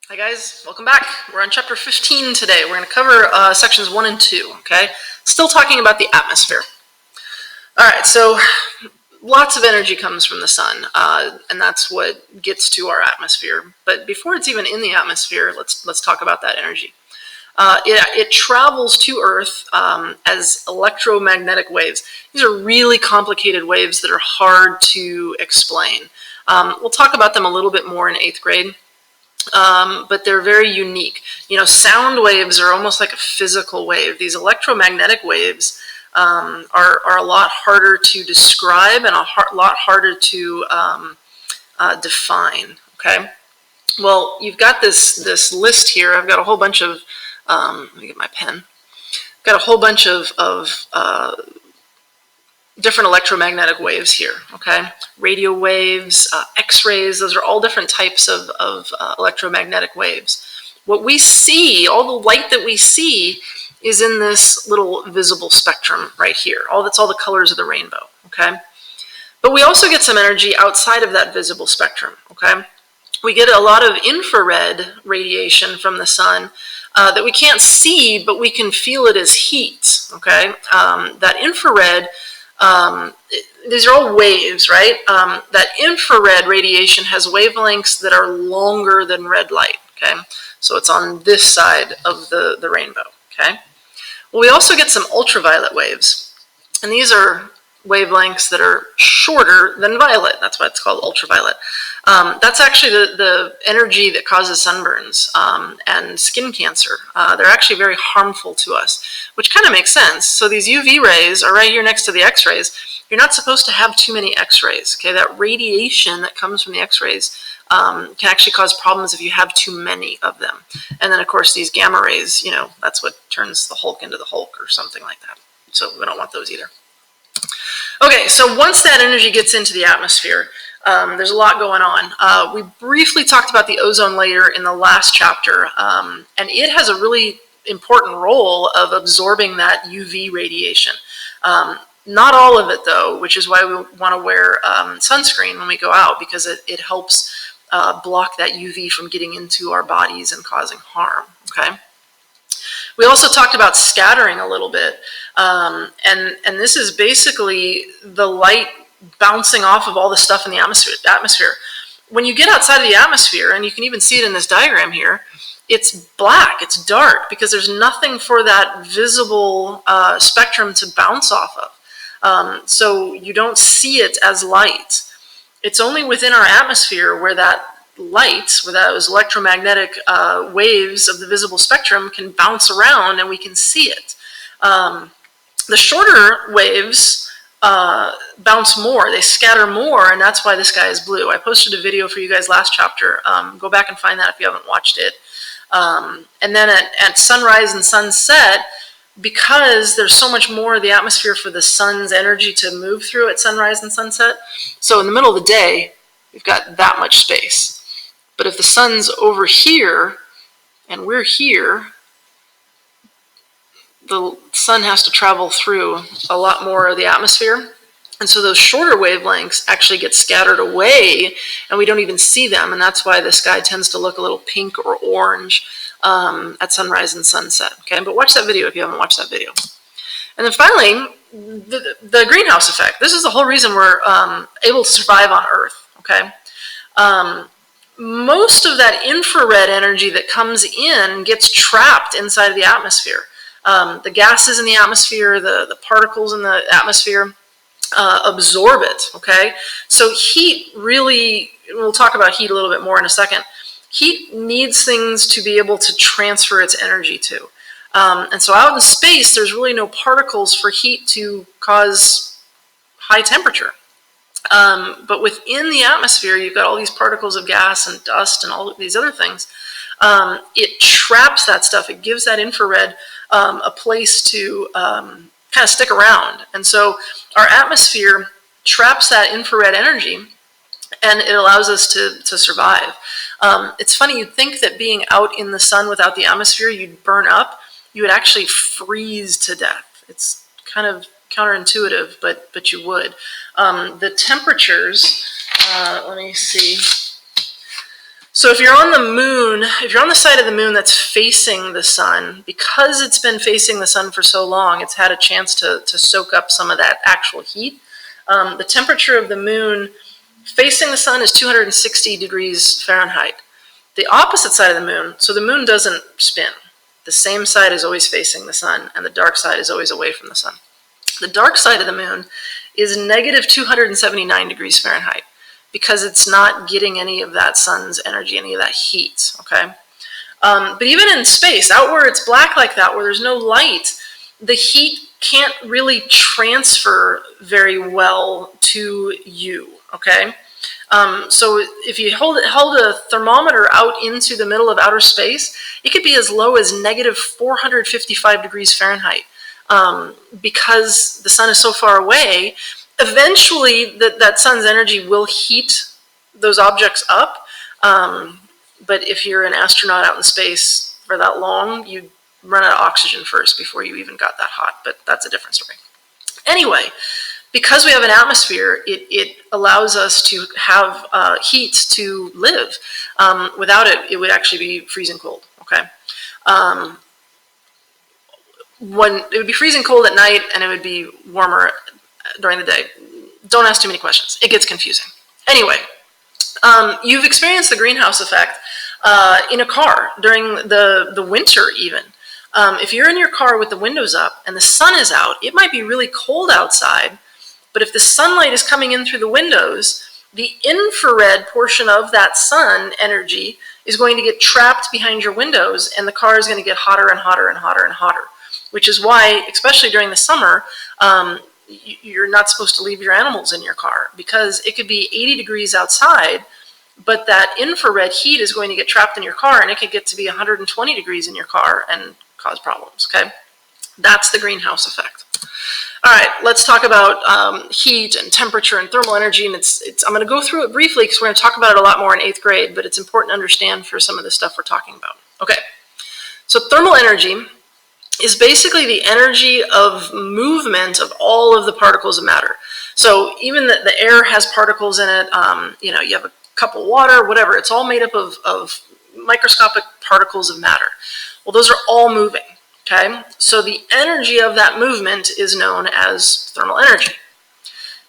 Hi guys, welcome back. We're on chapter 15 today. We're going to cover sections 1 and 2, okay? Still talking about the atmosphere. Alright, so lots of energy comes from the sun, and that's what gets to our atmosphere. But before it's even in the atmosphere, let's talk about that energy. It travels to Earth as electromagnetic waves. These are really complicated waves that are hard to explain. We'll talk about them a little bit more in 8th grade. But they're very unique. You know, sound waves are almost like a physical wave. These electromagnetic waves are a lot harder to describe and a lot harder to define, okay? Well, you've got this list here. I've got a whole bunch of, let me get my pen. I've got a whole bunch of different electromagnetic waves here, okay? Radio waves, X-rays, those are all different types of electromagnetic waves. What we see, all the light that we see, is in this little visible spectrum right here. That's all the colors of the rainbow, okay? But we also get some energy outside of that visible spectrum, okay? We get a lot of infrared radiation from the sun that we can't see, but we can feel it as heat, okay? That infrared, these are all waves, right? That infrared radiation has wavelengths that are longer than red light, okay? So it's on this side of the rainbow, okay? Well, we also get some ultraviolet waves, and these are wavelengths that are shorter than violet. That's why it's called ultraviolet. That's actually the energy that causes sunburns and skin cancer. They're actually very harmful to us, which kind of makes sense. So these UV rays are right here next to the X-rays. You're not supposed to have too many X-rays, okay? That radiation that comes from the X-rays can actually cause problems if you have too many of them. And then, of course, these gamma rays, you know, that's what turns the Hulk into the Hulk or something like that. So we don't want those either. Okay, so once that energy gets into the atmosphere, there's a lot going on. We briefly talked about the ozone layer in the last chapter, and it has a really important role of absorbing that UV radiation. Not all of it, though, which is why we want to wear sunscreen when we go out, because it helps block that UV from getting into our bodies and causing harm, okay? We also talked about scattering a little bit, and this is basically the light bouncing off of all the stuff in the atmosphere. When you get outside of the atmosphere, and you can even see it in this diagram here, it's black, it's dark, because there's nothing for that visible spectrum to bounce off of. So you don't see it as light. It's only within our atmosphere where that light, where those electromagnetic waves of the visible spectrum can bounce around and we can see it. The shorter waves bounce more, they scatter more, and that's why this guy is blue. I posted a video for you guys last chapter. Go back and find that if you haven't watched it. And then at sunrise and sunset, because there's so much more of the atmosphere for the sun's energy to move through at sunrise and sunset, so in the middle of the day, we've got that much space. But if the sun's over here and we're here, the sun has to travel through a lot more of the atmosphere. And so those shorter wavelengths actually get scattered away and we don't even see them. And that's why the sky tends to look a little pink or orange at sunrise and sunset. Okay, but watch that video if you haven't watched that video. And then finally, the greenhouse effect. This is the whole reason we're able to survive on Earth. Okay. Most of that infrared energy that comes in gets trapped inside of the atmosphere. The gases in the atmosphere, the particles in the atmosphere absorb it, okay? So heat really, we'll talk about heat a little bit more in a second. Heat needs things to be able to transfer its energy to. And so out in space, there's really no particles for heat to cause high temperature. But within the atmosphere, you've got all these particles of gas and dust and all of these other things. It traps that stuff. It gives that infrared a place to kind of stick around. And so our atmosphere traps that infrared energy, and it allows us to survive. It's funny, you'd think that being out in the sun without the atmosphere, you'd burn up. You would actually freeze to death. It's kind of counterintuitive, but you would. The temperatures, let me see. So if you're on the moon, if you're on the side of the moon that's facing the sun, because it's been facing the sun for so long, it's had a chance to soak up some of that actual heat. The temperature of the moon facing the sun is 260 degrees Fahrenheit. The opposite side of the moon, so the moon doesn't spin. The same side is always facing the sun, and the dark side is always away from the sun. The dark side of the moon is negative 279 degrees Fahrenheit, because it's not getting any of that sun's energy, any of that heat, okay? But even in space, out where it's black like that, where there's no light, the heat can't really transfer very well to you, okay? So if you held a thermometer out into the middle of outer space, it could be as low as negative 455 degrees Fahrenheit, because the sun is so far away. Eventually, that sun's energy will heat those objects up, but if you're an astronaut out in space for that long, you'd run out of oxygen first before you even got that hot, but that's a different story. Anyway, because we have an atmosphere, it allows us to have heat to live. Without it, it would actually be freezing cold, okay? It would be freezing cold at night, and it would be warmer during the day. Don't ask too many questions. It gets confusing. Anyway, you've experienced the greenhouse effect in a car during the winter even. If you're in your car with the windows up and the sun is out, it might be really cold outside, but if the sunlight is coming in through the windows, the infrared portion of that sun energy is going to get trapped behind your windows, and the car is going to get hotter and hotter and hotter and hotter, which is why, especially during the summer, you're not supposed to leave your animals in your car, because it could be 80 degrees outside, but that infrared heat is going to get trapped in your car, and it could get to be 120 degrees in your car and cause problems, okay? That's the greenhouse effect. All right, let's talk about heat and temperature and thermal energy, and I'm going to go through it briefly because we're going to talk about it a lot more in 8th grade, but it's important to understand for some of the stuff we're talking about. Okay, so thermal energy is basically the energy of movement of all of the particles of matter. So even the air has particles in it, you have a cup of water, whatever, it's all made up of microscopic particles of matter. Well, those are all moving. Okay, so the energy of that movement is known as thermal energy.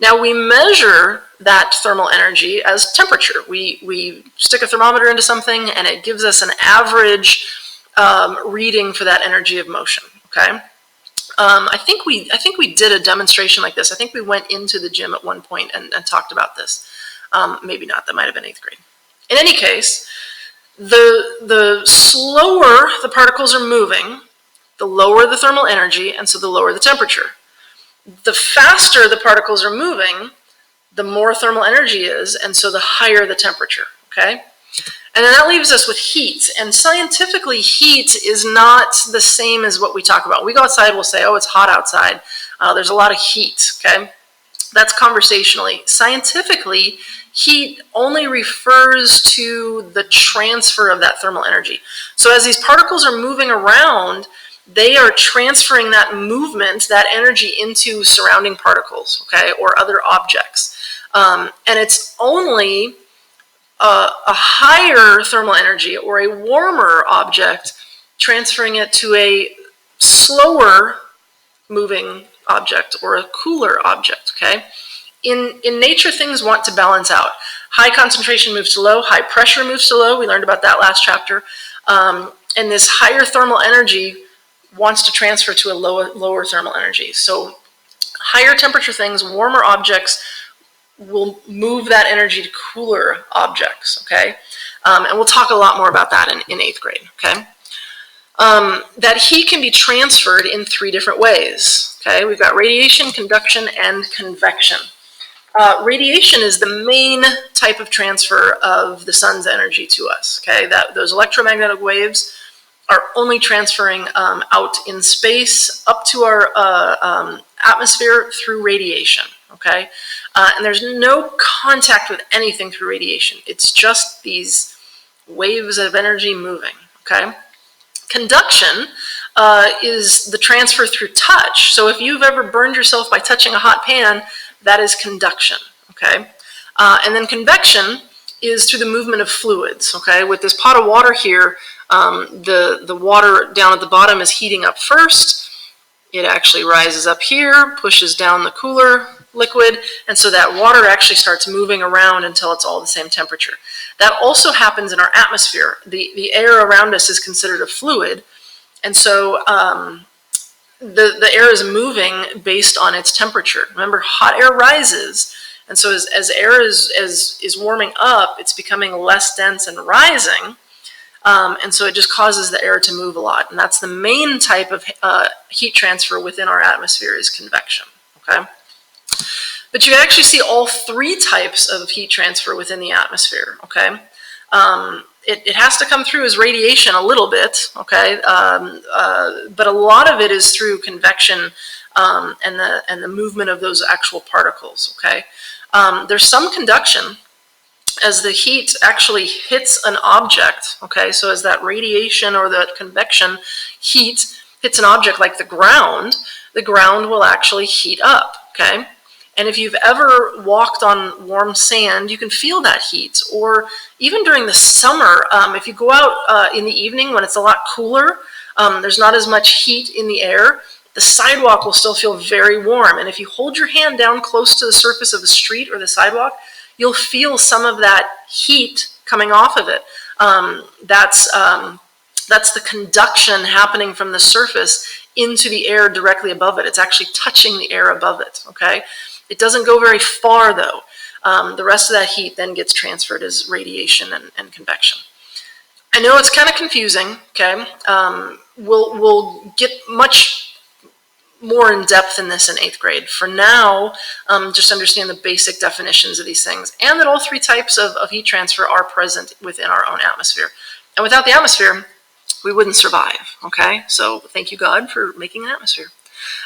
Now we measure that thermal energy as temperature. We stick a thermometer into something and it gives us an average reading for that energy of motion. Okay, I think we did a demonstration like this. I think we went into the gym at one point and talked about this. Maybe not. That might have been 8th grade. In any case, the slower the particles are moving, the lower the thermal energy, and so the lower the temperature. The faster the particles are moving, the more thermal energy is, and so the higher the temperature, okay? And then that leaves us with heat, and scientifically, heat is not the same as what we talk about. We go outside, we'll say, oh, it's hot outside. There's a lot of heat, okay? That's conversationally. Scientifically, heat only refers to the transfer of that thermal energy. So as these particles are moving around, they are transferring that movement, that energy, into surrounding particles, okay, or other objects. And it's only a higher thermal energy or a warmer object transferring it to a slower moving object or a cooler object, okay? In nature, things want to balance out. High concentration moves to low, high pressure moves to low. We learned about that last chapter. And this higher thermal energy wants to transfer to a lower thermal energy. So higher temperature things, warmer objects, will move that energy to cooler objects, okay? And we'll talk a lot more about that in 8th grade, okay? That heat can be transferred in 3 different ways, okay? We've got radiation, conduction, and convection. Radiation is the main type of transfer of the sun's energy to us, okay? Those electromagnetic waves are only transferring out in space up to our atmosphere through radiation, okay? And there's no contact with anything through radiation. It's just these waves of energy moving, okay? Conduction is the transfer through touch. So if you've ever burned yourself by touching a hot pan, that is conduction, okay? And then convection is through the movement of fluids, okay? With this pot of water here, the water down at the bottom is heating up first. It actually rises up here, pushes down the cooler liquid, and so that water actually starts moving around until it's all the same temperature. That also happens in our atmosphere. The air around us is considered a fluid, and so the air is moving based on its temperature. Remember, hot air rises, and so as air is warming up, it's becoming less dense and rising, and so it just causes the air to move a lot. And that's the main type of heat transfer within our atmosphere is convection, okay? But you can actually see all three types of heat transfer within the atmosphere, okay? It has to come through as radiation a little bit, okay? But a lot of it is through convection and the movement of those actual particles, okay? There's some conduction as the heat actually hits an object, okay? So as that radiation or that convection heat hits an object like the ground will actually heat up, okay? And if you've ever walked on warm sand, you can feel that heat. Or even during the summer, if you go out in the evening when it's a lot cooler, there's not as much heat in the air, the sidewalk will still feel very warm. And if you hold your hand down close to the surface of the street or the sidewalk, you'll feel some of that heat coming off of it. That's the conduction happening from the surface into the air directly above it. It's actually touching the air above it, okay? It doesn't go very far, though. The rest of that heat then gets transferred as radiation and convection. I know it's kind of confusing, okay? We'll get much more in depth in this in 8th grade. For now, just understand the basic definitions of these things and that all three types of heat transfer are present within our own atmosphere. And without the atmosphere, we wouldn't survive, okay? So thank you, God, for making an atmosphere.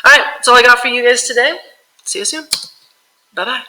All right, that's all I got for you guys today. See you soon. Bye-bye.